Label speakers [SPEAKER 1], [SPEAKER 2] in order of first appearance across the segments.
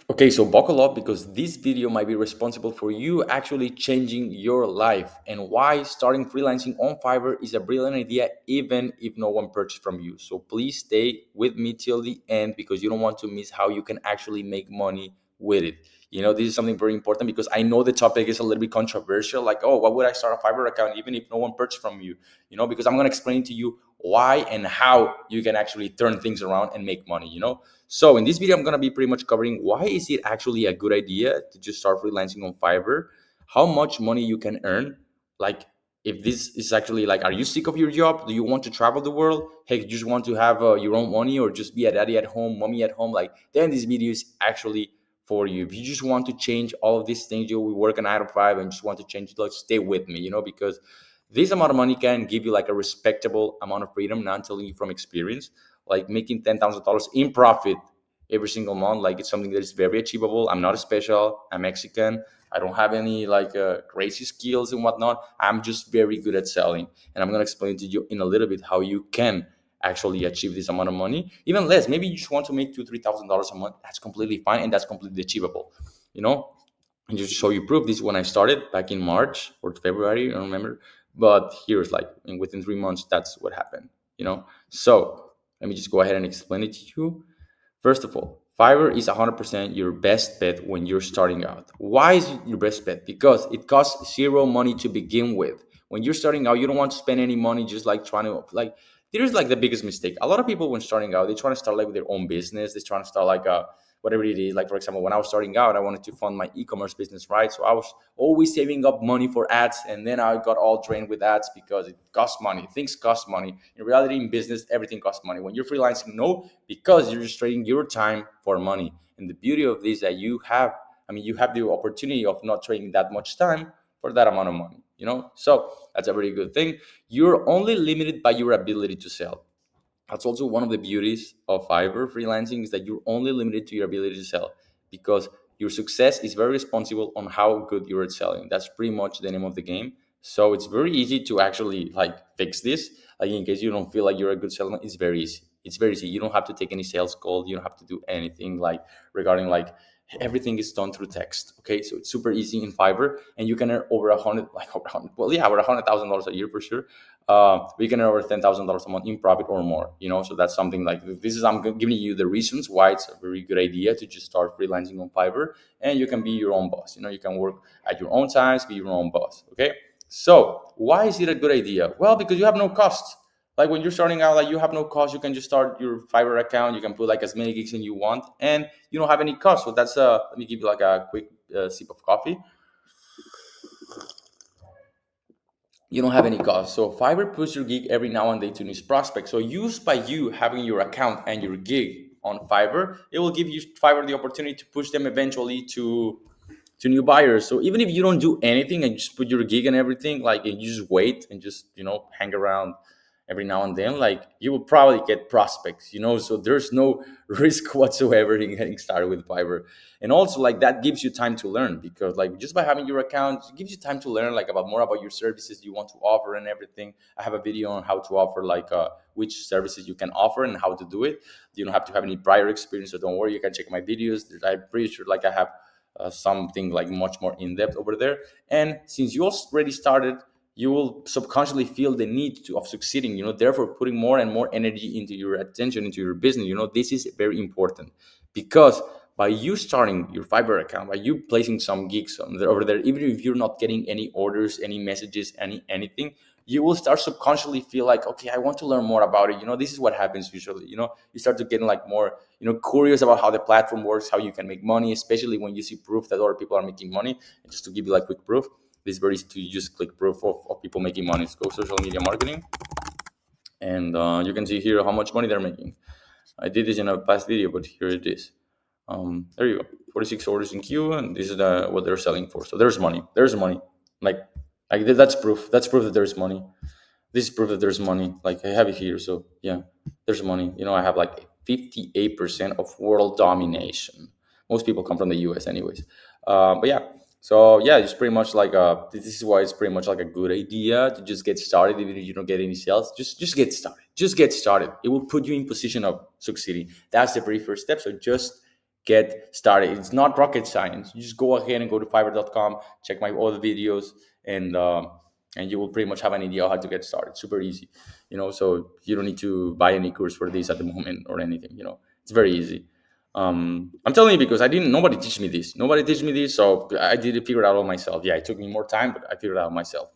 [SPEAKER 1] Okay, so buckle up because this video might be responsible for you actually changing your life and why starting freelancing on Fiverr is a brilliant idea even if no one purchased from you. So please stay with me till the end because you don't want to miss how you can actually make money with it. This is something very important because I know the topic is a little bit controversial. Like, oh, why would I start a Fiverr account even if no one purchased from you? Because I'm going to explain to you why and how you can actually turn things around and make money. So in this video, I'm gonna be pretty much covering why is it actually a good idea to just start freelancing on Fiverr, how much money you can earn, like if this is actually like, are you sick of your job? Do you want to travel the world? Hey, you just want to have your own money or just be a daddy at home, mommy at home? Like then this video is actually for you. If you just want to change all of these things, you will work a 9 to 5 and just want to change it, like stay with me, because this amount of money can give you like a respectable amount of freedom. Now I'm telling you from experience, like making $10,000 in profit every single month. Like it's something that is very achievable. I'm not a special. I'm Mexican. I don't have any like crazy skills and whatnot. I'm just very good at selling, and I'm gonna explain to you in a little bit how you can actually achieve this amount of money, even less. Maybe you just want to make $2,000 to $3,000 a month. That's completely fine, and that's completely achievable. You know, and just to show you proof, this is when I started back in March or February, I don't remember. But here's like within 3 months, that's what happened. So let me just go ahead and explain it to you. First of all, Fiverr is 100% your best bet when you're starting out. Why is it your best bet? Because it costs zero money to begin with. When you're starting out, you don't want to spend any money just like trying to like. Here's like the biggest mistake. A lot of people when starting out, they try to start like with their own business. They're trying to start like a whatever it is. Like for example, when I was starting out, I wanted to fund my e-commerce business, right? So I was always saving up money for ads, and then I got all drained with ads because it costs money. Things cost money. In reality, in business, everything costs money. When you're freelancing, no, because you're just trading your time for money. And the beauty of this is that you have the opportunity of not trading that much time for that amount of money. So that's a very good thing. You're only limited by your ability to sell. That's also one of the beauties of Fiverr freelancing is that you're only limited to your ability to sell because your success is very responsible on how good you're at selling. That's pretty much the name of the game. So it's very easy to actually like fix this. Like in case you don't feel like you're a good salesman, it's very easy. It's very easy. You don't have to take any sales call. You don't have to do anything like regarding like everything is done through text. Okay, so it's super easy in Fiverr, and you can earn over a hundred, like over 100, well, yeah, over $100,000 a year for sure. We can earn over $10,000 a month in profit or more. So that's something like this is I'm giving you the reasons why it's a very good idea to just start freelancing on Fiverr, and you can be your own boss. You can work at your own times, be your own boss. Okay, so why is it a good idea? Well, because you have no costs. Like when you're starting out, like you have no cost. You can just start your Fiverr account. You can put like as many gigs as you want, and you don't have any cost. So that's let me give you like a quick sip of coffee. You don't have any cost. So Fiverr puts your gig every now and then to new prospects. So used by you having your account and your gig on Fiverr, it will give you Fiverr the opportunity to push them eventually to new buyers. So even if you don't do anything and just put your gig and everything, like and you just wait and just hang around every now and then, like you will probably get prospects. So there's no risk whatsoever in getting started with Fiverr. And also like that gives you time to learn because like just by having your account, it gives you time to learn like about more about your services you want to offer and everything. I have a video on how to offer like which services you can offer and how to do it. You don't have to have any prior experience, so don't worry, you can check my videos. I'm pretty sure like I have something like much more in depth over there. And since you already started, you will subconsciously feel the need of succeeding. Therefore putting more and more energy into your attention into your business. This is very important because by you starting your Fiverr account, by you placing some gigs over there, even if you're not getting any orders, any messages, anything, you will start subconsciously feel like, okay, I want to learn more about it. This is what happens usually. You start to get like more curious about how the platform works, how you can make money, especially when you see proof that other people are making money. And just to give you like quick proof, this is very easy to just click proof of people making money. Let's go social media marketing, and you can see here how much money they're making. I did this in a past video, but here it is. There you go, 46 orders in queue, and this is what they're selling for. So there's money. There's money. Like, that's proof. That's proof that there's money. This is proof that there's money. Like I have it here. So yeah, there's money. I have like 58% of world domination. Most people come from the US anyways. But yeah, so yeah, it's pretty much like this is why it's pretty much like a good idea to just get started. Even if you don't get any sales, just get started. Just get started. It will put you in position of succeeding. That's the very first step. So just get started. It's not rocket science. You just go ahead and go to fiverr.com, check my other videos, and you will pretty much have an idea how to get started. Super easy, so you don't need to buy any course for this at the moment or anything. It's very easy. I'm telling you because I didn't. Nobody teach me this. Nobody teach me this, so I did figure it out all myself. Yeah, it took me more time, but I figured it out myself.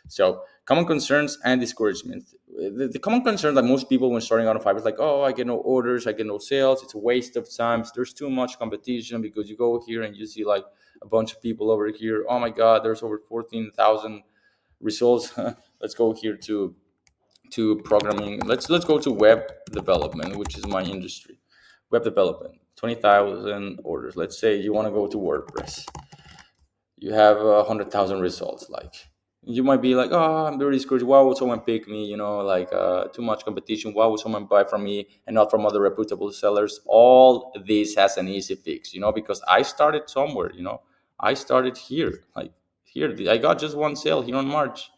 [SPEAKER 1] So common concerns and discouragement. The common concern that most people when starting out on Fiverr is like, oh, I get no orders, I get no sales. It's a waste of time. There's too much competition because you go here and you see like a bunch of people over here. Oh my God, there's over 14,000 results. Let's go here to programming. Let's go to web development, which is my industry. Web development, 20,000 orders. Let's say you want to go to WordPress. You have 100,000 results. Like you might be like, oh, I'm very discouraged. Why would someone pick me? Like too much competition. Why would someone buy from me and not from other reputable sellers? All this has an easy fix, because I started somewhere. I started here, like here. I got just one sale here on March.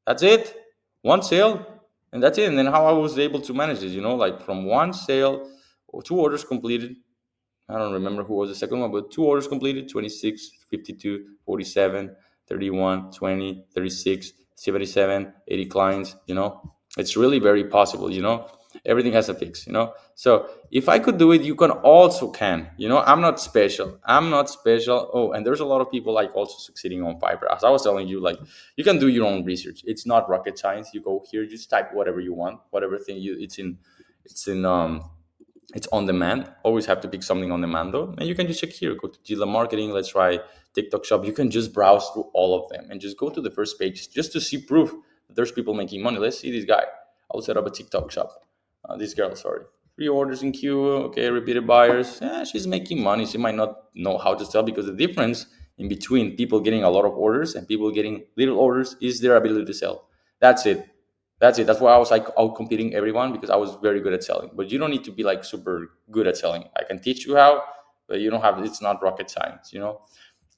[SPEAKER 1] That's it. One sale, and that's it. And then how I was able to manage this, like from one sale, or two orders completed. I don't remember who was the second one, but two orders completed: 26, 52, 47, 31, 20, 36, 77, 80 clients. It's really very possible. Everything has a fix. So if I could do it, you can also can. I'm not special. I'm not special. Oh, and there's a lot of people like also succeeding on Fiverr. As I was telling you, like you can do your own research. It's not rocket science. You go here, just type whatever you want, whatever thing it's in it's on demand. Always have to pick something on demand though. And you can just check here, go to dealer marketing. Let's try TikTok shop. You can just browse through all of them and just go to the first page just to see proof that there's people making money. Let's see this guy. I'll set up a TikTok shop. This girl, sorry. Three orders in queue. Okay, repeated buyers. Yeah, she's making money. She might not know how to sell because the difference in between people getting a lot of orders and people getting little orders is their ability to sell. That's it. That's why I was like out competing everyone because I was very good at selling. But you don't need to be like super good at selling. I can teach you how, but you don't have. It's not rocket science.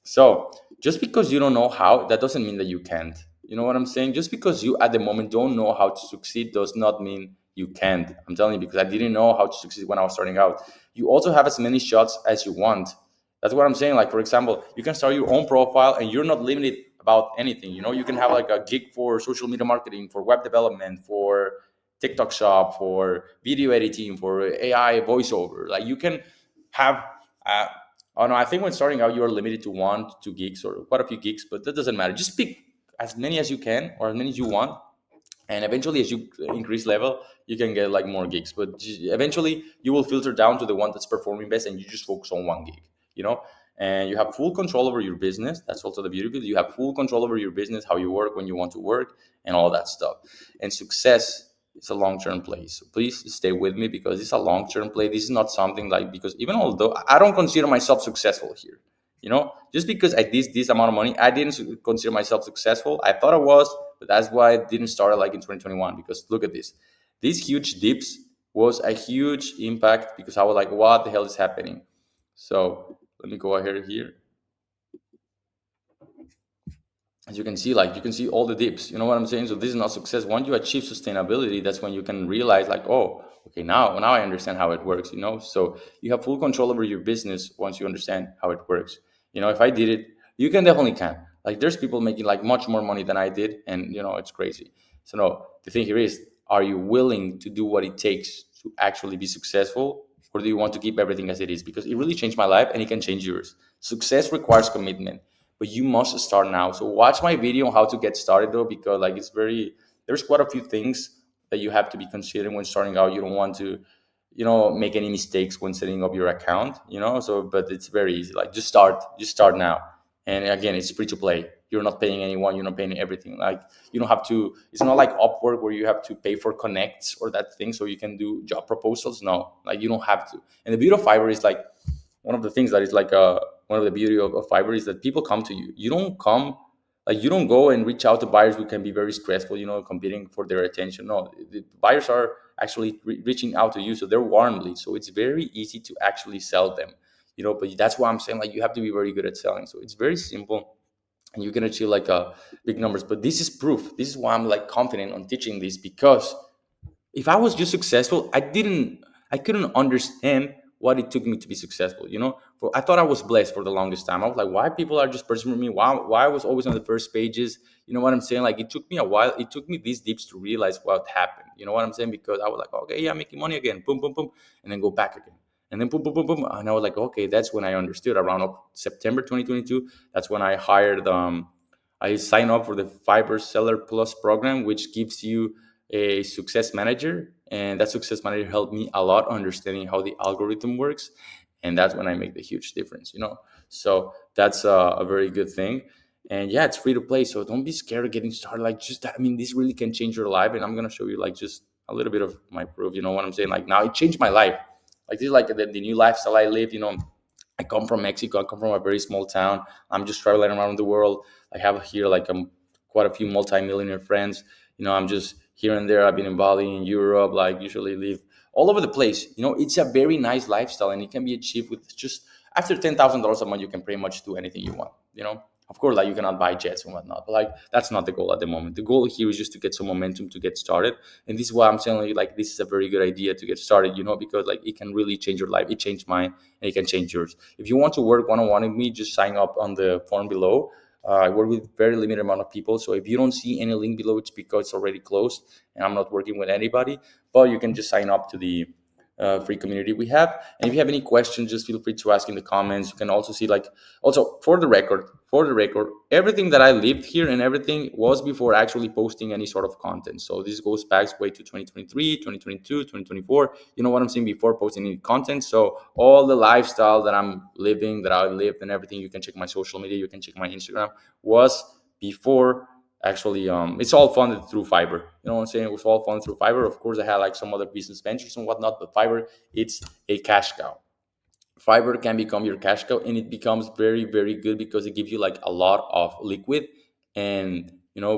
[SPEAKER 1] So just because you don't know how, that doesn't mean that you can't. You know what I'm saying? Just because you at the moment don't know how to succeed does not mean you can't. I'm telling you because I didn't know how to succeed when I was starting out. You also have as many shots as you want. That's what I'm saying. Like for example, you can start your own profile and you're not limited about anything. You can have like a gig for social media marketing, for web development, for TikTok shop, for video editing, for AI voiceover. Like you can have uh, oh no, I think when starting out, you are limited to 1 to 2 gigs or quite a few gigs, but that doesn't matter. Just pick as many as you can or as many as you want, and eventually, as you increase level, you can get like more gigs. But eventually, you will filter down to the one that's performing best, and you just focus on 1 gig. You know, and you have full control over your business. That's also the beauty of it. You have full control over your business, how you work, when you want to work, and all that stuff. And success is a long-term play. So please stay with me because it's a long-term play. This is not something like because even although I don't consider myself successful here, just because I did this amount of money, I didn't consider myself successful. I thought I was, but that's why I didn't start like in 2021. Because look at this, these huge dips was a huge impact because I was like, what the hell is happening? So let me go ahead here. As you can see, like you can see all the dips. You know what I'm saying? So this is not success. Once you achieve sustainability, that's when you can realize like, oh, okay, now I understand how it works. So you have full control over your business once you understand how it works. If I did it, you can definitely can. Like there's people making like much more money than I did, and it's crazy. So no, the thing here is, are you willing to do what it takes to actually be successful, or do you want to keep everything as it is? Because it really changed my life, and it can change yours. Success requires commitment, but you must start now. So watch my video on how to get started though, because like there's quite a few things that you have to be considering when starting out. You don't want to, make any mistakes when setting up your account, so but it's very easy. Like just start now. And again, it's free to play. You're not paying anyone, you're not paying everything. Like you don't have to, it's not like Upwork where you have to pay for connects or that thing so you can do job proposals. No, like you don't have to. And the beauty of Fiverr is like one of the things that is like one of the beauty of Fiverr is that people come to you. You don't come like you don't go and reach out to buyers who can be very stressful, competing for their attention. No, the buyers are actually reaching out to you, so they're warmly. So it's very easy to actually sell them, But that's why I'm saying like you have to be very good at selling. So it's very simple, and you can achieve like big numbers. But this is proof. This is why I'm like confident on teaching this because if I was just successful, I couldn't understand what it took me to be successful. For I thought I was blessed for the longest time. I was like, why people are just pursuing me? Why I was always on the first pages? You know what I'm saying? Like, it took me a while. It took me these deeps to realize what happened. You know what I'm saying? Because I was like, okay, yeah, I'm making money again, boom, boom, boom, and then go back again. And then boom, boom, boom, boom. And I was like, okay, that's when I understood around September 2022. That's when I hired I signed up for the Fiverr Seller Plus program, which gives you a success manager. And that success manager helped me a lot understanding how the algorithm works. And that's when I make the huge difference. So that's a very good thing. And yeah, it's free to play. So don't be scared of getting started. Like, I mean, this really can change your life. And I'm going to show you like just a little bit of my proof. You know what I'm saying? Like, now it changed my life. Like, this is like the new lifestyle I live. I come from Mexico. I come from a very small town. I'm just traveling around the world. I have here like quite a few multi-millionaire friends. I'm just here and there. I've been in Bali, in Europe. Like, usually live all over the place. It's a very nice lifestyle, and it can be achieved with just after $10,000 a month. You can pretty much do anything you want. Of course, like, you cannot buy jets and whatnot, but like, that's not the goal at the moment. The goal here is just to get some momentum to get started. And this is why I'm telling you, like, this is a very good idea to get started. Because like, it can really change your life. It changed mine, and it can change yours. If you want to work one-on-one with me, just sign up on the form below. I work with very limited amount of people, so if you don't see any link below, it's because it's already closed, and I'm not working with anybody. But you can just sign up to the free community we have. And if you have any questions, just feel free to ask in the comments. You can also see, like, also for the record, everything that I lived here and everything was before actually posting any sort of content. So this goes back way to 2023, 2022, 2024. You know what I'm saying? Before posting any content. So all the lifestyle that I'm living, that I lived, and everything, you can check my social media, you can check my Instagram, was before actually. It's all funded through Fiverr. You know what I'm saying? It was all funded through Fiverr. Of course, I had like some other business ventures and whatnot, but Fiverr, it's a cash cow. Fiverr can become your cash cow, and it becomes very, very good because it gives you like a lot of liquid and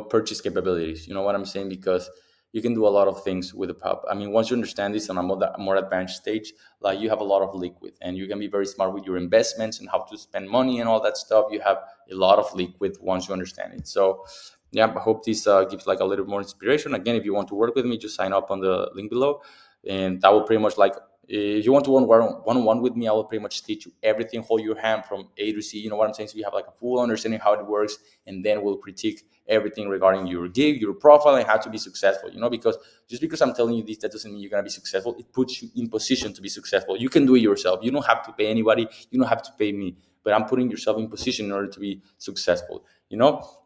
[SPEAKER 1] purchase capabilities. You know what I'm saying? Because you can do a lot of things with the pub. I mean, once you understand this on a more advanced stage, like, you have a lot of liquid, and you can be very smart with your investments and how to spend money and all that stuff. You have a lot of liquid once you understand it. So yeah, I hope this gives like a little more inspiration. Again, if you want to work with me, just sign up on the link below, and that will pretty much, like, if you want to one-on-one with me, I will pretty much teach you everything, hold your hand from A to C. You know what I'm saying? So you have like a full understanding how it works, and then we'll critique everything regarding your gig, your profile, and how to be successful. Because just because I'm telling you this, that doesn't mean you're gonna be successful. It puts you in position to be successful. You can do it yourself. You don't have to pay anybody. You don't have to pay me. But I'm putting yourself in position in order to be successful.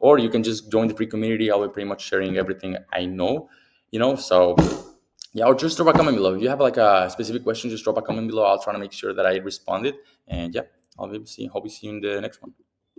[SPEAKER 1] Or you can just join the free community. I'll be pretty much sharing everything I know. So yeah, or just drop a comment below. If you have like a specific question, just drop a comment below. I'll try to make sure that I responded. And yeah, I'll maybe see. Hope we see you in the next one.